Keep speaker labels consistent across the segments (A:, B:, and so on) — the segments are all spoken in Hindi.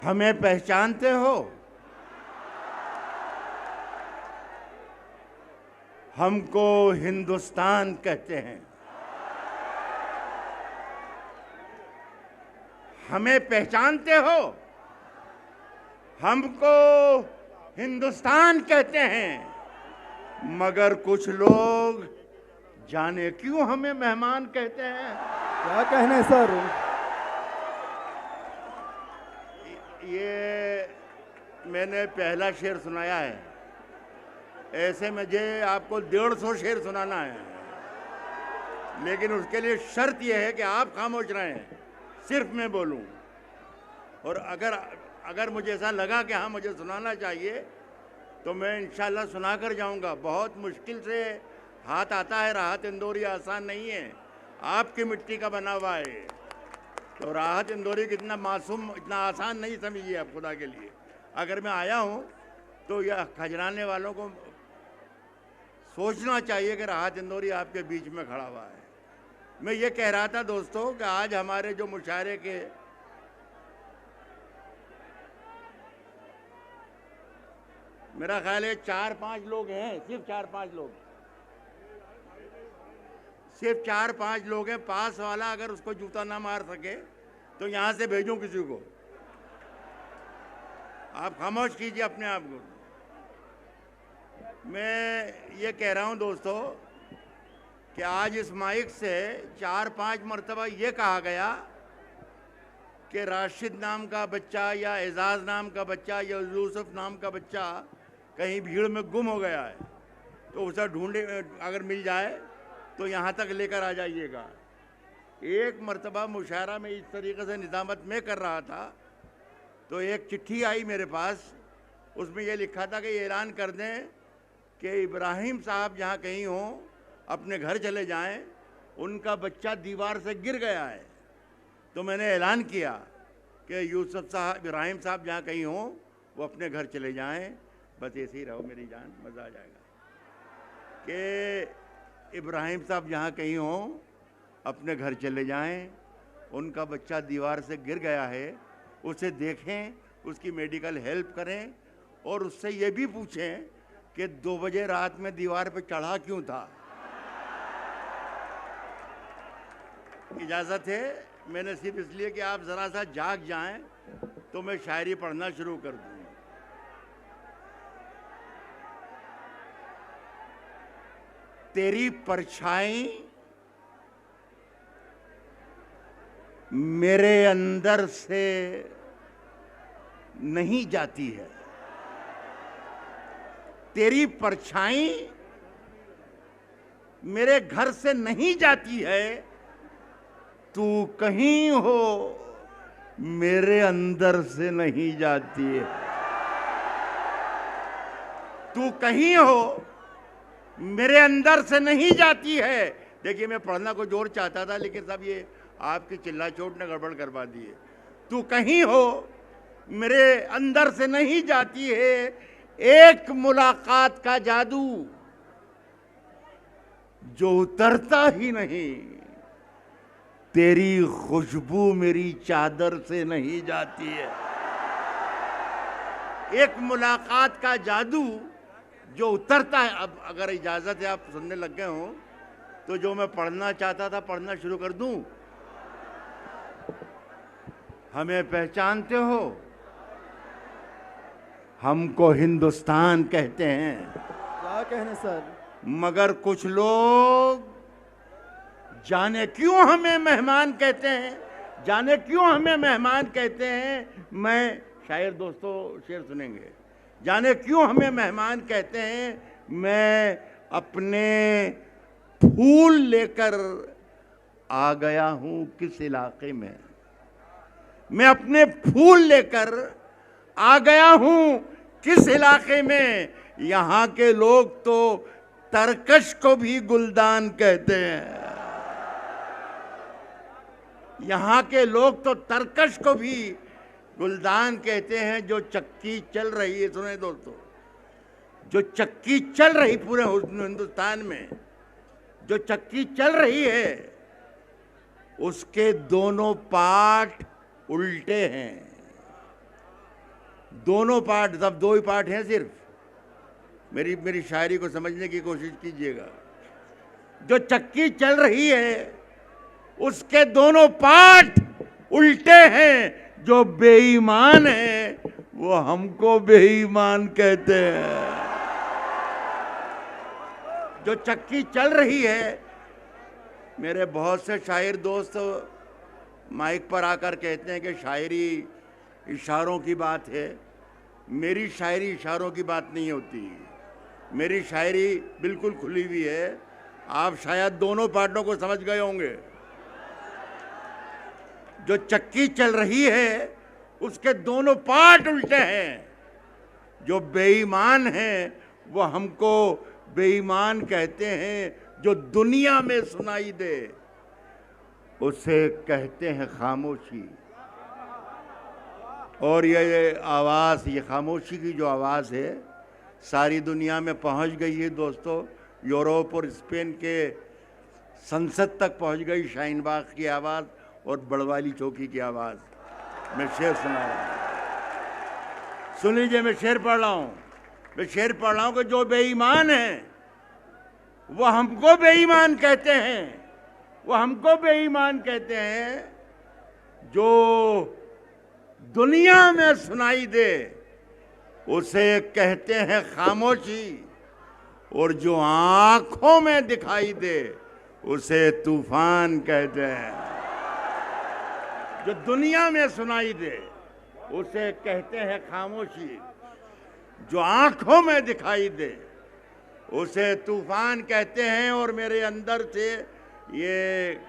A: हमें पहचानते हो? हमको हिंदुस्तान कहते हैं। हमें पहचानते हो? हमको हिंदुस्तान कहते हैं। मगर कुछ लोग जाने क्यों हमें मेहमान कहते हैं।
B: क्या कहने सर?
A: ये मैंने पहला शेर सुनाया है, ऐसे मुझे आपको 150 शेर सुनाना है, लेकिन उसके लिए शर्त यह है कि आप खामोश रहें, सिर्फ मैं बोलूं। और अगर मुझे ऐसा लगा कि हाँ मुझे सुनाना चाहिए तो मैं इंशाल्लाह सुना कर जाऊंगा। बहुत मुश्किल से हाथ आता है, राहत इंदौरी आसान नहीं है, आपकी मिट्टी का बना हुआ है। तो राहत इंदौरी कितना मासूम, इतना आसान नहीं समझिए आप खुदा के लिए। अगर मैं आया हूँ तो यह खजराने वालों को सोचना चाहिए कि राहत इंदौरी आपके बीच में खड़ा हुआ है। मैं ये कह रहा था दोस्तों कि आज हमारे जो मुशायरे के मेरा ख्याल है 4-5 लोग हैं, सिर्फ 4-5 लोग, सिर्फ 4-5 लोग हैं। पास वाला अगर उसको जूता ना मार सके तो यहां से भेजूं किसी को। आप खामोश कीजिए अपने आप को। मैं ये कह रहा हूं दोस्तों कि आज इस माइक से 4-5 मरतबा ये कहा गया कि राशिद नाम का बच्चा या एजाज नाम का बच्चा या यूसुफ नाम का बच्चा कहीं भीड़ में गुम हो गया है, तो उसे ढूंढे, अगर मिल जाए तो यहाँ तक लेकर आ जाइएगा। एक मरतबा मुशायरा में इस तरीके से निज़ामत में कर रहा था तो एक चिट्ठी आई मेरे पास, उसमें यह लिखा था कि ये ऐलान कर दें कि इब्राहिम साहब जहाँ कहीं हों अपने घर चले जाएं, उनका बच्चा दीवार से गिर गया है। तो मैंने ऐलान किया कि यूसुफ साहब, इब्राहिम साहब जहाँ कहीं हों वो अपने घर चले जाएं। बस ऐसे ही रहो मेरी जान, मज़ा आ जाएगा। कि इब्राहिम साहब जहाँ कहीं हों अपने घर चले जाएं, उनका बच्चा दीवार से गिर गया है, उसे देखें, उसकी मेडिकल हेल्प करें और उससे ये भी पूछें कि 2 बजे रात में दीवार पे चढ़ा क्यों था। इजाज़त है? मैंने सिर्फ इसलिए कि आप ज़रा सा जाग जाएं तो मैं शायरी पढ़ना शुरू कर दूँ। तेरी परछाई मेरे अंदर से नहीं जाती है। तेरी परछाई मेरे घर से नहीं जाती है। तू कहीं हो मेरे अंदर से नहीं जाती है। तू कहीं हो मेरे अंदर से नहीं जाती है। देखिए मैं पढ़ना को जोर चाहता था, लेकिन सब ये आपकी चिल्ला चोट ने गड़बड़ करवा दी है। तू कहीं हो मेरे अंदर से नहीं जाती है। एक मुलाकात का जादू जो उतरता ही नहीं। तेरी खुशबू मेरी चादर से नहीं जाती है। एक मुलाकात का जादू जो उतरता है। अब अगर इजाजत है, आप सुनने लग गए हो, तो जो मैं पढ़ना चाहता था पढ़ना शुरू कर दूं। हमें पहचानते हो? हमको हिंदुस्तान कहते हैं।
B: क्या कहने सर?
A: मगर कुछ लोग जाने क्यों हमें मेहमान कहते हैं, जाने क्यों हमें मेहमान कहते हैं। मैं शायर दोस्तों शेर सुनेंगे। जाने क्यों हमें मेहमान कहते हैं। मैं अपने फूल लेकर आ गया हूं किस इलाके में। मैं अपने फूल लेकर आ गया हूं किस इलाके में। यहां के लोग तो तरकश को भी गुलदान कहते हैं। यहां के लोग तो तरकश को भी गुलदान कहते हैं। जो चक्की चल रही है, सुने दोस्तों, जो चक्की चल रही पूरे हिंदुस्तान में, जो चक्की चल रही है उसके दोनों पार्ट उल्टे हैं। दोनों पार्ट, सब दो ही पार्ट हैं सिर्फ। मेरी शायरी को समझने की कोशिश कीजिएगा। जो चक्की चल रही है उसके दोनों पार्ट उल्टे हैं। जो बेईमान है वो हमको बेईमान कहते हैं। जो चक्की चल रही है, मेरे बहुत से शायर दोस्त माइक पर आकर कहते हैं कि शायरी इशारों की बात है। मेरी शायरी इशारों की बात नहीं होती। मेरी शायरी बिल्कुल खुली हुई है। आप शायद दोनों पार्टों को समझ गए होंगे। जो चक्की चल रही है उसके दोनों पार्ट उल्टे हैं। जो बेईमान हैं वो हमको बेईमान कहते हैं। जो दुनिया में सुनाई दे उसे कहते हैं खामोशी। और ये आवाज़, ये खामोशी की जो आवाज़ है सारी दुनिया में पहुंच गई है दोस्तों। यूरोप और स्पेन के संसद तक पहुंच गई शाहीन बाग की आवाज़ और बड़वाली चौकी की आवाज़। मैं शेर सुना रहा हूँ, सुन लीजिए। मैं शेर पढ़ रहा हूँ। मैं शेर पढ़ रहा हूँ कि जो बेईमान है वो हमको बेईमान कहते हैं। वो हमको बेईमान कहते हैं। जो दुनिया में सुनाई दे उसे कहते हैं खामोशी। और जो आंखों में दिखाई दे उसे तूफान कहते हैं। जो दुनिया में सुनाई दे उसे कहते हैं खामोशी। जो आंखों में दिखाई दे उसे तूफान कहते हैं। और मेरे अंदर से ये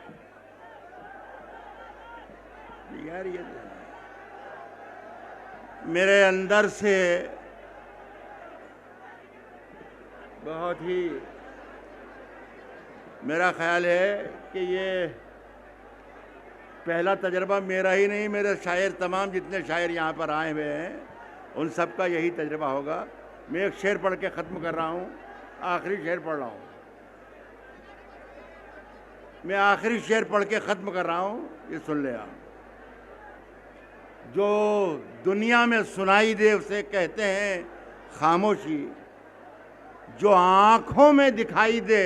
A: मेरे अंदर से बहुत ही, मेरा ख्याल है कि ये पहला तजर्बा मेरा ही नहीं, मेरे शायर, तमाम जितने शायर यहाँ पर आए हुए हैं उन सब का यही तजर्बा होगा। मैं एक शेर पढ़ के ख़त्म कर रहा हूँ। आखिरी शेर पढ़ रहा हूँ। मैं आखिरी शेर पढ़ के ख़त्म कर रहा हूँ, ये सुन ले आप। जो दुनिया में सुनाई दे उसे कहते हैं खामोशी। जो आँखों में दिखाई दे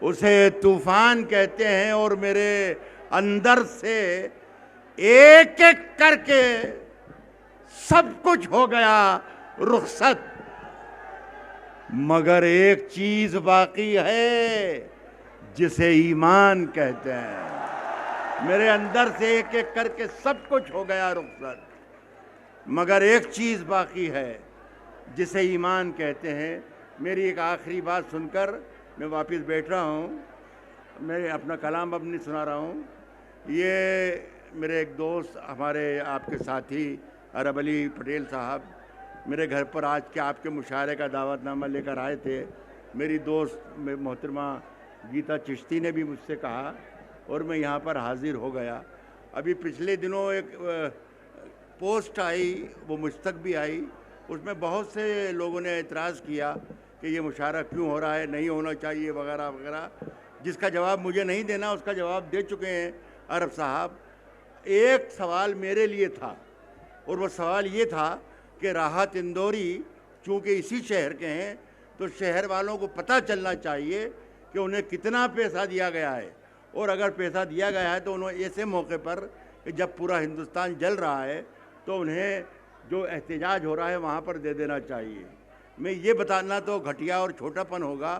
A: उसे तूफान कहते हैं। और मेरे अंदर से एक एक करके सब कुछ हो गया रुखसत, मगर एक चीज बाकी है जिसे ईमान कहते हैं। मेरे अंदर से एक एक करके सब कुछ हो गया रुखसत, मगर एक चीज बाकी है जिसे ईमान कहते हैं। मेरी एक आखिरी बात सुनकर मैं वापस बैठ रहा हूँ। मैं अपना कलाम अब नहीं सुना रहा हूँ। ये मेरे एक दोस्त, हमारे आपके साथी अरब अली पटेल साहब मेरे घर पर आज के आपके मुशायरे का दावतनामा लेकर आए थे। मेरी दोस्त मोहतरमा गीता चिश्ती ने भी मुझसे कहा और मैं यहाँ पर हाजिर हो गया। अभी पिछले दिनों एक पोस्ट आई, वो मुझ तक भी आई। उसमें बहुत से लोगों ने एतराज़ किया कि ये मुशायरा क्यों हो रहा है, नहीं होना चाहिए वगैरह वगैरह, जिसका जवाब मुझे नहीं देना, उसका जवाब दे चुके हैं अरब साहब। एक सवाल मेरे लिए था और वो सवाल ये था कि राहत इंदौरी चूँकि इसी शहर के हैं तो शहर वालों को पता चलना चाहिए कि उन्हें कितना पैसा दिया गया है। और अगर पैसा दिया गया है तो उन्हें ऐसे मौके पर कि जब पूरा हिंदुस्तान जल रहा है तो उन्हें जो एहतजाज हो रहा है वहाँ पर दे देना चाहिए। मैं ये बताना तो घटिया और छोटापन होगा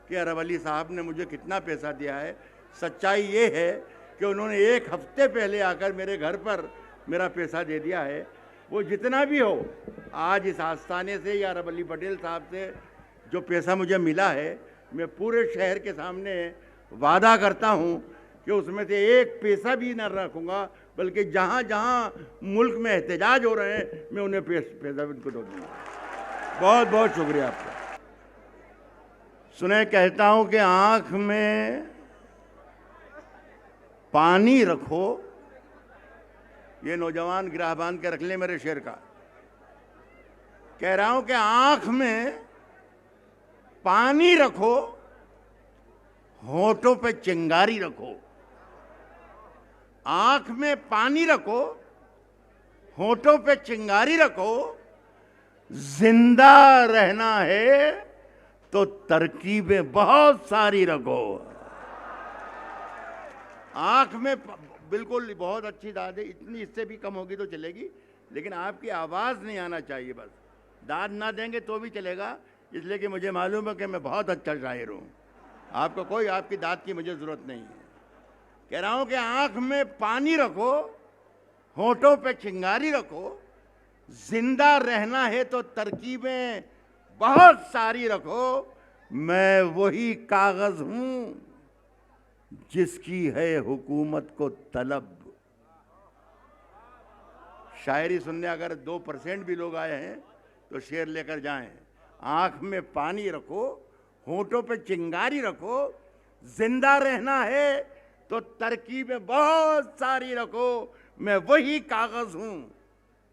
A: कि अरब अली साहब ने मुझे कितना पैसा दिया है। सच्चाई ये है कि उन्होंने एक हफ्ते पहले आकर मेरे घर पर मेरा पैसा दे दिया है। वो जितना भी हो, आज इस आस्थाने से या अरब अली पटेल साहब से जो पैसा मुझे मिला है, मैं पूरे शहर के सामने वादा करता हूँ कि उसमें से एक पैसा भी न रखूँगा, बल्कि जहाँ जहाँ मुल्क में एहतजाज हो रहे हैं मैं उन्हें पैसा उनको दूँगा। बहुत बहुत शुक्रिया आपका। सुने, कहता हूँ कि आँख में पानी रखो, ये नौजवान गिराह बांध के रख ले मेरे शेर का। कह रहा हूं कि आंख में पानी रखो, होठों पे चिंगारी रखो। आंख में पानी रखो, होठों पे चिंगारी रखो, जिंदा रहना है तो तरकीबें बहुत सारी रखो। आंख में बिल्कुल बहुत अच्छी दाद है, इतनी इससे भी कम होगी तो चलेगी, लेकिन आपकी आवाज नहीं आना चाहिए। बस दाद ना देंगे तो भी चलेगा, इसलिए कि मुझे मालूम है कि मैं बहुत अच्छा शायर हूं। आपको कोई आपकी दाद की मुझे जरूरत नहीं है। कह रहा हूं कि आंख में पानी रखो, होठों पे चिंगारी रखो, जिंदा रहना है तो तरकीबें बहुत सारी रखो। मैं वही कागज हूं जिसकी है हुकूमत को तलब। शायरी सुनने अगर 2% भी लोग आए हैं तो शेर लेकर जाएं। आंख में पानी रखो, होठों पे चिंगारी रखो, जिंदा रहना है तो तरकीबें बहुत सारी रखो। मैं वही कागज हूं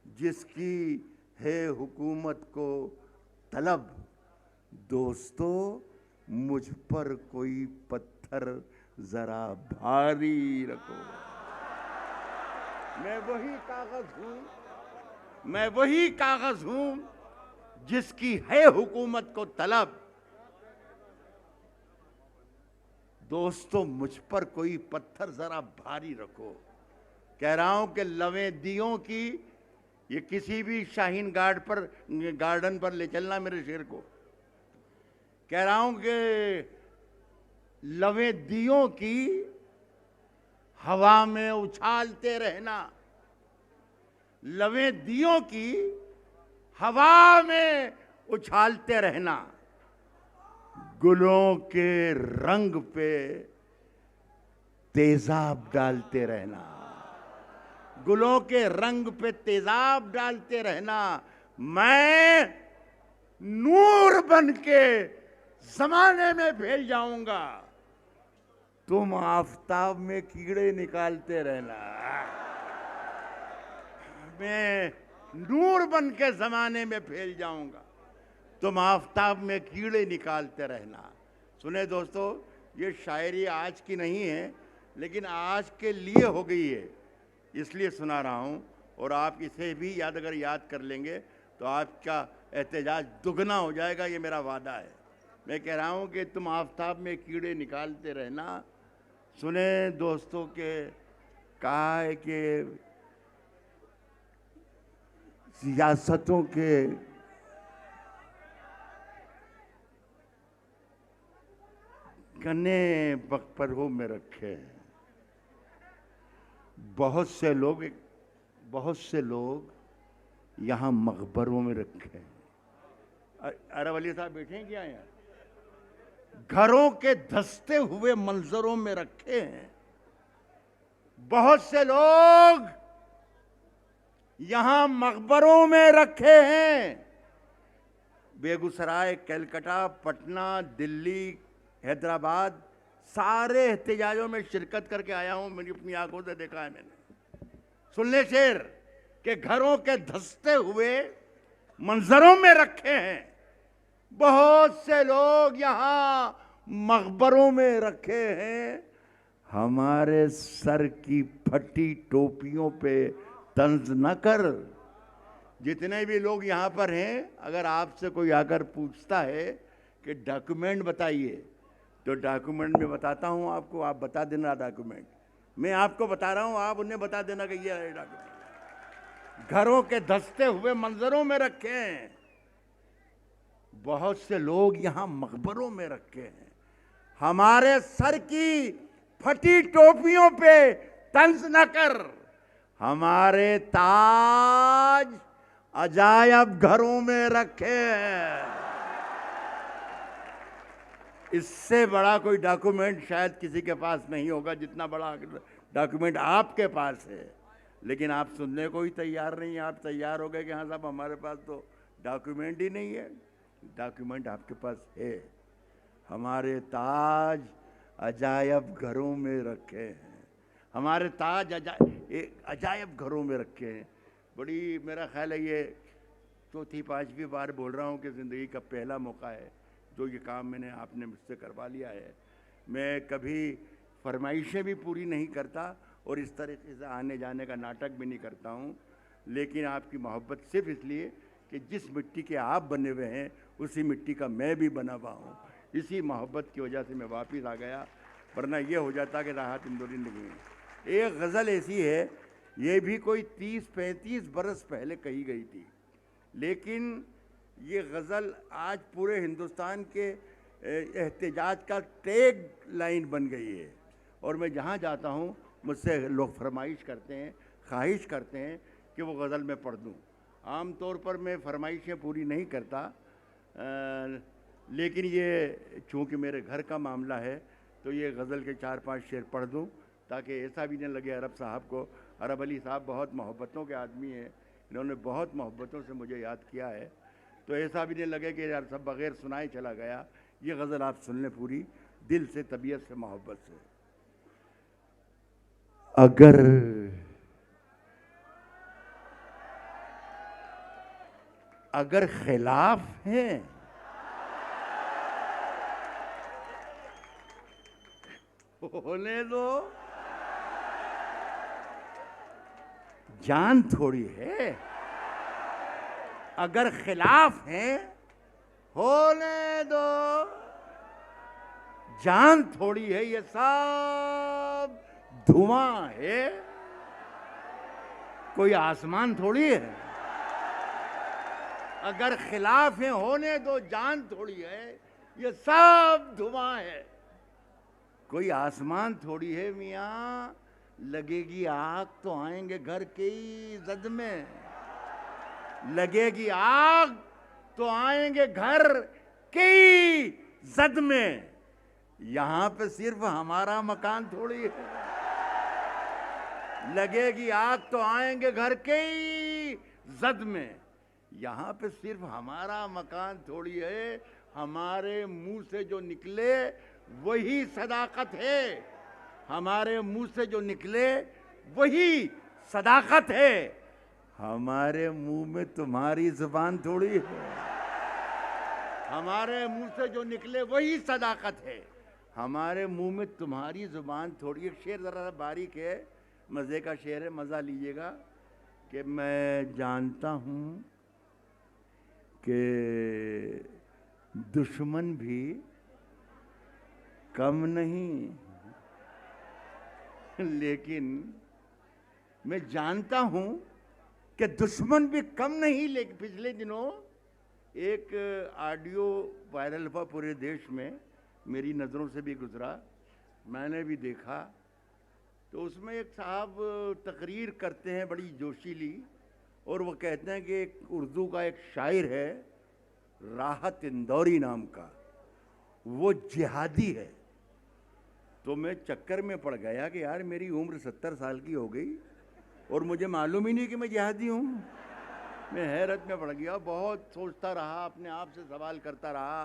A: जिसकी है हुकूमत को तलब। दोस्तों, मुझ पर कोई पत्थर जरा भारी रखो। मैं वही कागज हूं, मैं वही कागज हूं जिसकी है हुकूमत को तलब। दोस्तों, मुझ पर कोई पत्थर जरा भारी रखो। कह रहा हूं कि लवें दियों की, ये किसी भी शाहीन गार्डन पर ले चलना मेरे शेर को। कह रहा हूं कि लवें दियों की हवा में उछालते रहना, लवें दियों की हवा में उछालते रहना, गुलों के रंग पे तेजाब डालते रहना, गुलों के रंग पे तेजाब डालते रहना। मैं नूर बन के जमाने में फैल जाऊंगा, तुम आफताब में कीड़े निकालते रहना। मैं नूर बन के जमाने में फैल जाऊंगा, तुम आफताब में कीड़े निकालते रहना। सुने दोस्तों, ये शायरी आज की नहीं है, लेकिन आज के लिए हो गई है, इसलिए सुना रहा हूं। और आप इसे भी अगर याद कर लेंगे तो आपका एहतजाज दुगना हो जाएगा, ये मेरा वादा है। मैं कह रहा हूं कि तुम आफताब में कीड़े निकालते रहना। सुने दोस्तों के कहा है कि सियासतों के कने बकपरों में रखे हैं। बहुत से लोग यहां मकबरों में रखे हैं। अरे वली साहब बैठे हैं क्या यार? घरों के धंसते हुए मंजरों में रखे हैं। बहुत से लोग यहां मकबरों में रखे हैं। बेगूसराय, कलकत्ता, पटना, दिल्ली, हैदराबाद, सारे एहतजाजों में शिरकत करके आया हूं। मेरी अपनी आंखों से देखा है मैंने। सुन ले शेर के घरों के धंसते हुए मंजरों में रखे हैं। बहुत से लोग यहां मकबरों में रखे हैं। हमारे सर की फटी टोपियों पे तंज न कर। जितने भी लोग यहां पर हैं, अगर आपसे कोई आकर पूछता है कि डॉक्यूमेंट बताइए, तो डॉक्यूमेंट में बताता हूं आपको, आप बता देना डॉक्यूमेंट। मैं आपको बता रहा हूं, आप उन्हें बता देना कि ये है डॉक्यूमेंट। घरों के धंसते हुए मंजरों में रखे हैं। बहुत से लोग यहां मकबरों में रखे हैं। हमारे सर की फटी टोपियों पे तंज न कर। हमारे ताज अजायब घरों में रखे हैं। इससे बड़ा कोई डॉक्यूमेंट शायद किसी के पास नहीं होगा, जितना बड़ा डॉक्यूमेंट आपके पास है। लेकिन आप सुनने को ही तैयार नहीं। आप तैयार हो गए कि हाँ साहब हमारे पास तो डॉक्यूमेंट ही नहीं है। डॉक्यूमेंट आपके पास है। हमारे ताज अजायब घरों में रखे हैं। हमारे ताज अजायब घरों में रखे हैं। बड़ी, मेरा ख्याल है ये चौथी पांचवी बार बोल रहा हूँ कि ज़िंदगी का पहला मौका है जो ये काम आपने मुझसे करवा लिया है। मैं कभी फरमाइशें भी पूरी नहीं करता और इस तरीके से आने जाने का नाटक भी नहीं करता हूँ। लेकिन आपकी मोहब्बत सिर्फ इसलिए कि जिस मिट्टी के आप बने हुए हैं उसी मिट्टी का मैं भी बना हुआ हूँ। इसी मोहब्बत की वजह से मैं वापस आ गया, वरना ये हो जाता कि राहत इंदौरी नहीं। एक गज़ल ऐसी है, ये भी कोई 30-35 बरस पहले कही गई थी, लेकिन ये गज़ल आज पूरे हिंदुस्तान के एहतजाज का टैग लाइन बन गई है। और मैं जहाँ जाता हूँ मुझसे लोग फरमाइश करते हैं, ख्वाहिश करते हैं कि वो गज़ल मैं पढ़ दूँ। आम तौर पर मैं फरमाइशें पूरी नहीं करता, लेकिन ये चूँकि मेरे घर का मामला है तो ये गज़ल के 4-5 शेर पढ़ दूँ, ताकि ऐसा भी न लगे अरब साहब को। अरब अली साहब बहुत मोहब्बतों के आदमी हैं, इन्होंने बहुत मोहब्बतों से मुझे याद किया है, तो ऐसा भी नहीं लगे कि यार सब बग़ैर सुनाए चला गया। ये गज़ल आप सुन लें पूरी दिल से, तबीयत से, मोहब्बत से। अगर खिलाफ हैं होने दो, जान थोड़ी है। अगर खिलाफ हैं होने दो, जान थोड़ी है। ये सब धुआं है, कोई आसमान थोड़ी है। अगर खिलाफ है होने दो, जान थोड़ी है। ये सब धुआं है, कोई आसमान थोड़ी है। मियाँ लगेगी आग तो आएंगे घर की जद में, लगेगी आग तो आएंगे घर की जद में। यहां पे सिर्फ हमारा मकान थोड़ी है। लगेगी आग तो आएंगे घर के जद में। यहां पे सिर्फ हमारा मकान थोड़ी है। हमारे मुंह से जो निकले वही सदाकत है। हमारे मुंह से जो निकले वही सदाकत है। हमारे मुंह में तुम्हारी जुबान थोड़ी है। हमारे मुंह से जो निकले वही सदाकत है। हमारे मुंह में तुम्हारी जुबान थोड़ी। एक शेर ज़रा बारीक है, मज़े का शेर है, मज़ा लीजिएगा। कि मैं जानता हूँ कि दुश्मन भी कम नहीं, लेकिन मैं जानता हूँ कि दुश्मन भी कम नहीं। लेकिन पिछले दिनों एक ऑडियो वायरल हुआ पूरे देश में, मेरी नज़रों से भी गुजरा, मैंने भी देखा। तो उसमें एक साहब तकरीर करते हैं बड़ी जोशीली, और वो कहते हैं कि एक उर्दू का एक शायर है राहत इंदौरी नाम का, वो जिहादी है। तो मैं चक्कर में पड़ गया कि यार मेरी उम्र 70 साल की हो गई और मुझे मालूम ही नहीं कि मैं जिहादी हूँ। मैं हैरत में पड़ गया, बहुत सोचता रहा, अपने आप से सवाल करता रहा,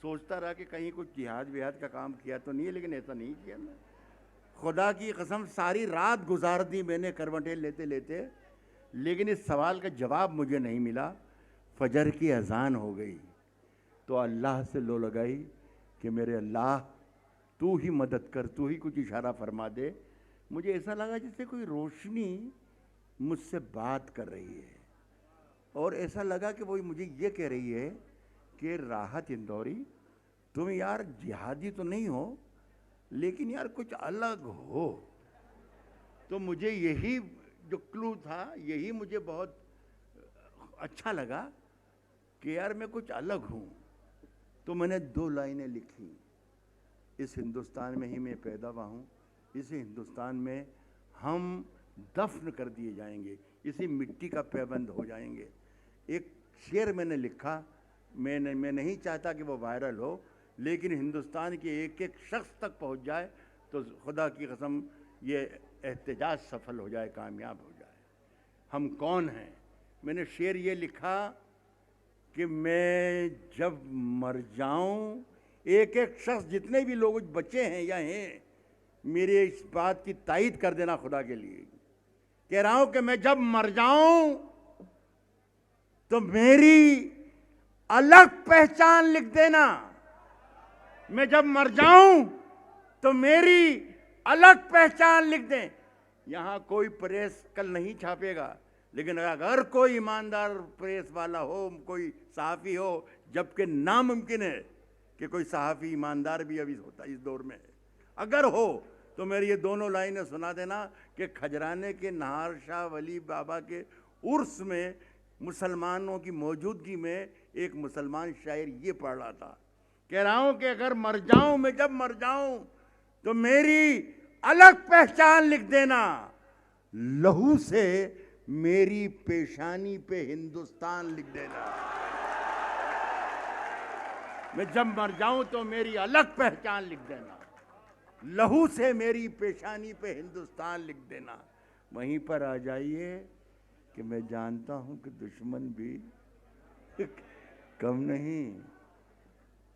A: सोचता रहा कि कहीं कुछ जिहाद विहाद का काम किया तो नहीं है, लेकिन ऐसा नहीं किया मैं। खुदा की कसम सारी रात गुजार दी मैंने करवटें लेते लेते, लेकिन इस सवाल का जवाब मुझे नहीं मिला। फजर की अजान हो गई तो अल्लाह से लो लगाई कि मेरे अल्लाह तू ही मदद कर, तू ही कुछ इशारा फरमा दे। मुझे ऐसा लगा जैसे कोई रोशनी मुझसे बात कर रही है, और ऐसा लगा कि वो मुझे ये कह रही है कि राहत इंदौरी तुम यार जिहादी तो नहीं हो, लेकिन यार कुछ अलग हो। तो मुझे यही जो क्लू था, यही मुझे बहुत अच्छा लगा कि यार मैं कुछ अलग हूँ। तो मैंने 2 लाइनें लिखी। इस हिंदुस्तान में ही मैं पैदा हुआ हूँ, इसी हिंदुस्तान में हम दफन कर दिए जाएंगे, इसी मिट्टी का पैबंद हो जाएंगे। एक शेर मैंने लिखा, मैं नहीं चाहता कि वो वायरल हो, लेकिन हिंदुस्तान के एक एक शख्स तक पहुंच जाए तो खुदा की कसम ये एहतजाज सफल हो जाए, कामयाब हो जाए। हम कौन हैं? मैंने शेर ये लिखा कि मैं जब मर जाऊं, एक एक शख्स, जितने भी लोग बचे हैं या हैं, मेरे इस बात की तायीद कर देना खुदा के लिए। कह रहा हूं कि मैं जब मर जाऊं तो मेरी अलग पहचान लिख देना। मैं जब मर जाऊं तो मेरी अलग पहचान लिख दें। यहां कोई प्रेस कल नहीं छापेगा, लेकिन अगर कोई ईमानदार प्रेस वाला हो, कोई सहाफ़ी हो, जबकि नामुमकिन है कि कोई सहाफ़ी ईमानदार भी अभी होता इस दौर में, अगर हो तो मेरी ये दोनों लाइनें सुना देना कि खजराने के नाहर शाह वली बाबा के उर्स में मुसलमानों की मौजूदगी में एक मुसलमान शायर ये पढ़ रहा था, कह रहा हूँ कि अगर मर जाऊँ मैं, जब मर जाऊँ तो मेरी अलग पहचान लिख देना, लहू से मेरी पेशानी पे हिंदुस्तान लिख देना। मैं जब मर जाऊं तो मेरी अलग पहचान लिख देना, लहू से मेरी पेशानी पे हिंदुस्तान लिख देना। वहीं पर आ जाइए कि मैं जानता हूं कि दुश्मन भी कम नहीं,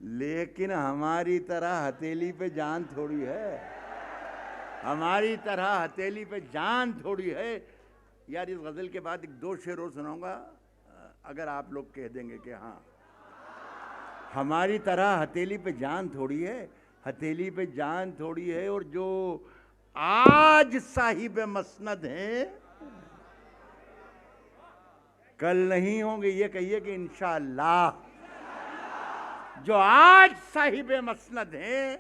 A: लेकिन हमारी तरह हथेली पे जान थोड़ी है, हमारी तरह हथेली पे जान थोड़ी है। यार इस गज़ल के बाद एक दो शेर और सुनाऊंगा, अगर आप लोग कह देंगे कि हाँ, हमारी तरह हथेली पे जान थोड़ी है, हथेली पे जान थोड़ी है, और जो आज साहिब मसनद हैं कल नहीं होंगे, ये कहिए कि इंशाअल्लाह। जो आज साहिब मसनद हैं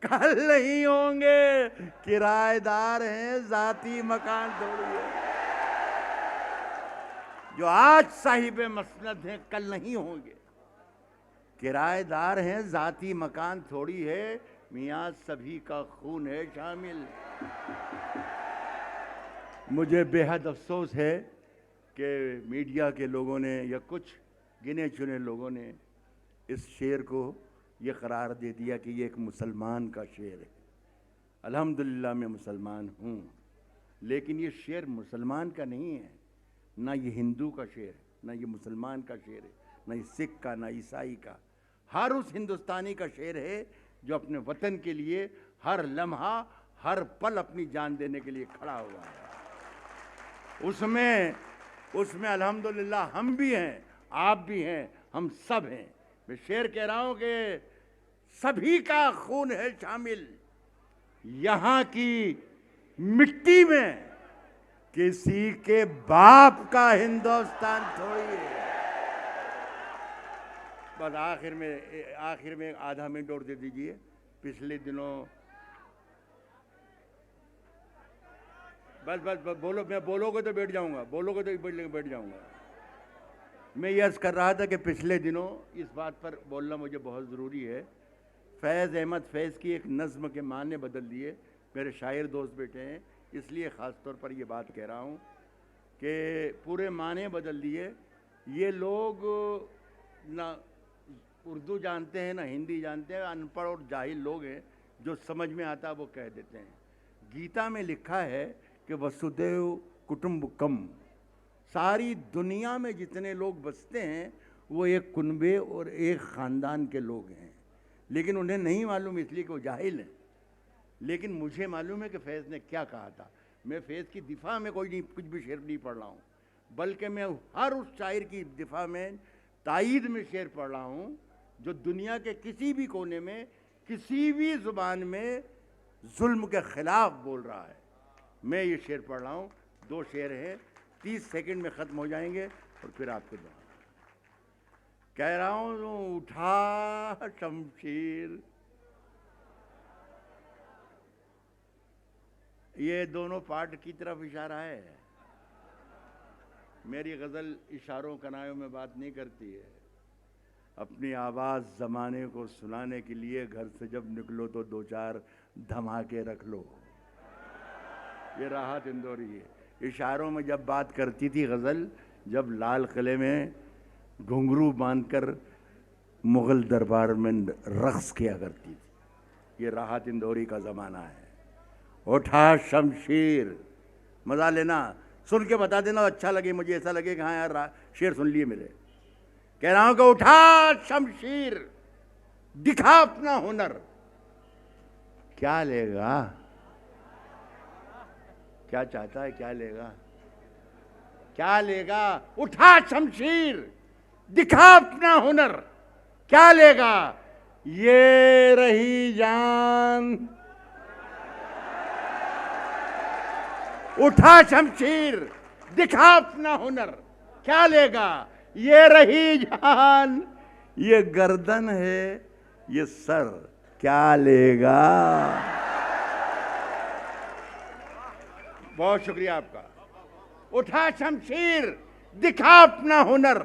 A: कल नहीं होंगे, किराएदार हैं, जाती मकान थोड़ी है। जो आज साहिब मसनद हैं कल नहीं होंगे, किराएदार हैं, जाती मकान थोड़ी है, मियाँ सभी का खून है शामिल। मुझे बेहद अफसोस है कि मीडिया के लोगों ने या कुछ गिने चुने लोगों ने इस शेर को ये करार दे दिया कि ये एक मुसलमान का शेर है। अल्हम्दुलिल्लाह मैं मुसलमान हूँ, लेकिन ये शेर मुसलमान का नहीं है, ना ये हिंदू का शेर है, ना ये मुसलमान का शेर है, ना ये सिख का, ना ईसाई का। हर उस हिंदुस्तानी का शेर है जो अपने वतन के लिए हर लम्हा हर पल अपनी जान देने के लिए खड़ा हुआ है। उसमें अल्हम्दुलिल्लाह हम भी हैं, आप भी हैं, हम सब हैं। मैं शेर कह रहा हूँ कि सभी का खून है शामिल, यहाँ की मिट्टी में किसी के बाप का हिंदुस्तान थोड़ी है। बस आखिर में आधा मिनट और दे दीजिए। पिछले दिनों बस बोलो, मैं बोलोगे तो बैठ जाऊंगा, बोलोगे तो बैठ जाऊंगा। मैं ये अर्ज़ कर रहा था कि पिछले दिनों इस बात पर बोलना मुझे बहुत ज़रूरी है। फैज़ अहमद फैज़ की एक नज़्म के माने बदल दिए। मेरे शायर दोस्त बैठे हैं, इसलिए ख़ास तौर पर ये बात कह रहा हूँ कि पूरे माने बदल दिए। ये लोग ना उर्दू जानते हैं ना हिंदी जानते हैं, अनपढ़ और जाहिल लोग हैं, जो समझ में आता वो कह देते हैं। गीता में लिखा है कि वसुदेव कुटुम्बकम, सारी दुनिया में जितने लोग बसते हैं वो एक कुनबे और एक ख़ानदान के लोग हैं, लेकिन उन्हें नहीं मालूम इसलिए कि वो जाहिल हैं। लेकिन मुझे मालूम है कि फैज़ ने क्या कहा था। मैं फैज़ की दिफा में कुछ भी शेर नहीं पढ़ रहा हूँ, बल्कि मैं हर उस शायर की दिफा में तायीद में शेर पढ़ रहा हूँ जो दुनिया के किसी भी कोने में किसी भी ज़ुबान में जुल्म के ख़िलाफ़ बोल रहा है। मैं ये शेर पढ़ रहा हूँ, दो शेर हैं, 30 सेकंड में ख़त्म हो जाएंगे और फिर आपको दुआ। कह रहा हूँ उठा शमशीर, ये दोनों पार्ट की तरफ इशारा है। मेरी गज़ल इशारों कनायों में बात नहीं करती है। अपनी आवाज़ ज़माने को सुनाने के लिए घर से जब निकलो तो दो चार धमाके रख लो। ये राहत इंदौरी है। इशारों में जब बात करती थी गज़ल, जब लाल किले में घुंघरू बांधकर मुग़ल दरबार में रक़्स किया करती थी। ये राहत इंदौरी का ज़माना है। उठा शमशीर, मज़ा लेना, सुन के बता देना अच्छा लगे, मुझे ऐसा लगे कि हाँ यार शेर सुन लिए मेरे। कह रहा हूँ कि उठा शमशीर, दिखा अपना हुनर, क्या लेगा, क्या चाहता है, क्या लेगा, क्या लेगा। उठा शमशीर, दिखा अपना हुनर, क्या लेगा, ये रही जान। उठा शमशीर, दिखा अपना हुनर, क्या लेगा? ये रही जान, ये गर्दन है, ये सर, क्या लेगा? बहुत शुक्रिया आपका। उठा शमशीर, दिखा अपना हुनर,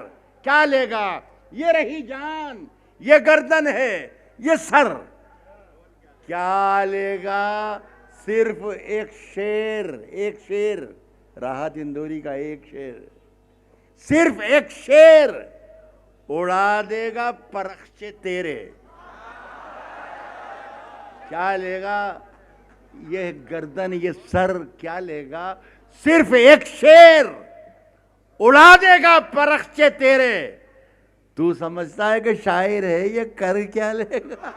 A: क्या लेगा? ये रही जान, ये गर्दन है, ये सर, क्या लेगा? सिर्फ एक शेर, राहत इंदौरी का एक शेर, सिर्फ एक शेर उड़ा देगा परख से तेरे। क्या लेगा? ये गर्दन, ये सर, क्या लेगा? सिर्फ एक शेर उड़ा देगा परख से तेरे। तू समझता है कि शायर है, ये कर क्या लेगा?